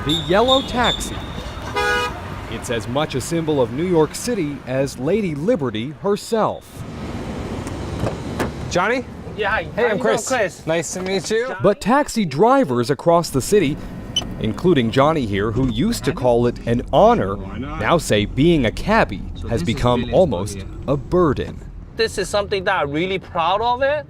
The yellow taxi. It's as much a symbol of New York City as Lady Liberty herself. Johnny? Yeah, hi. Hey, I'm Chris. Nice to meet you. But taxi drivers across the city, including Johnny here, who used to call it an honor, now say being a cabbie has become almost a burden. This is something that I'm really proud of it,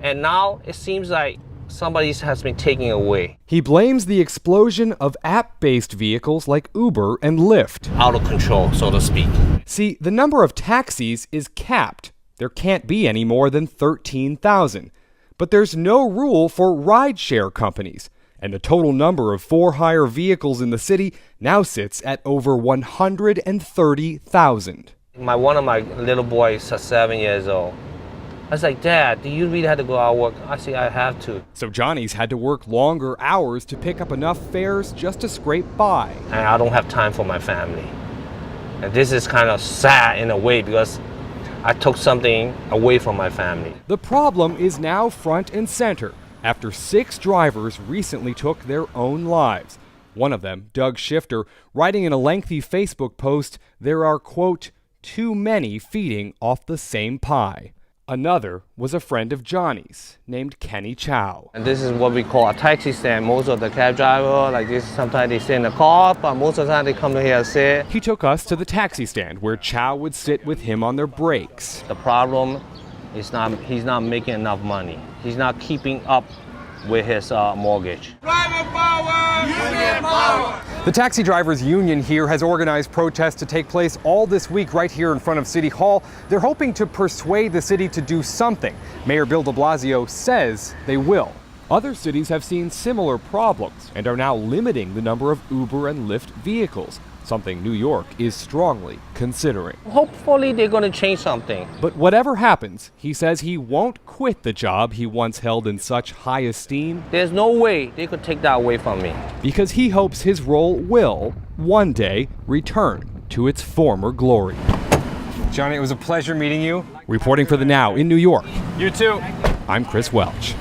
and now it seems like somebody has been taking away. He blames the explosion of app-based vehicles like Uber and Lyft. Out of control, so to speak. See, the number of taxis is capped. There can't be any more than 13,000. But there's no rule for rideshare companies, and the total number of for-hire vehicles in the city now sits at over 130,000. One of my little boys is 7 years old. I was like, Dad, do you really have to go out work? I say, I have to. So Johnny's had to work longer hours to pick up enough fares just to scrape by. And I don't have time for my family. And this is kind of sad in a way because I took something away from my family. The problem is now front and center after 6 drivers recently took their own lives. One of them, Doug Shifter, writing in a lengthy Facebook post, there are, quote, too many feeding off the same pie. Another was a friend of Johnny's named Kenny Chow. And this is what we call a taxi stand. Most of the cab driver, like this, sometimes they sit in the car, but most of the time they come to here and sit. He took us to the taxi stand where Chow would sit with him on their breaks. The problem is he's not making enough money. He's not keeping up with his mortgage. Driver power! Union power! The Taxi Drivers Union here has organized protests to take place all this week right here in front of City Hall. They're hoping to persuade the city to do something. Mayor Bill de Blasio says they will. Other cities have seen similar problems and are now limiting the number of Uber and Lyft vehicles, something New York is strongly considering. Hopefully they're going to change something. But whatever happens, he says he won't quit the job he once held in such high esteem. There's no way they could take that away from me. Because he hopes his role will, one day, return to its former glory. Johnny, it was a pleasure meeting you. Reporting for The Now in New York, You too. I'm Chris Welch.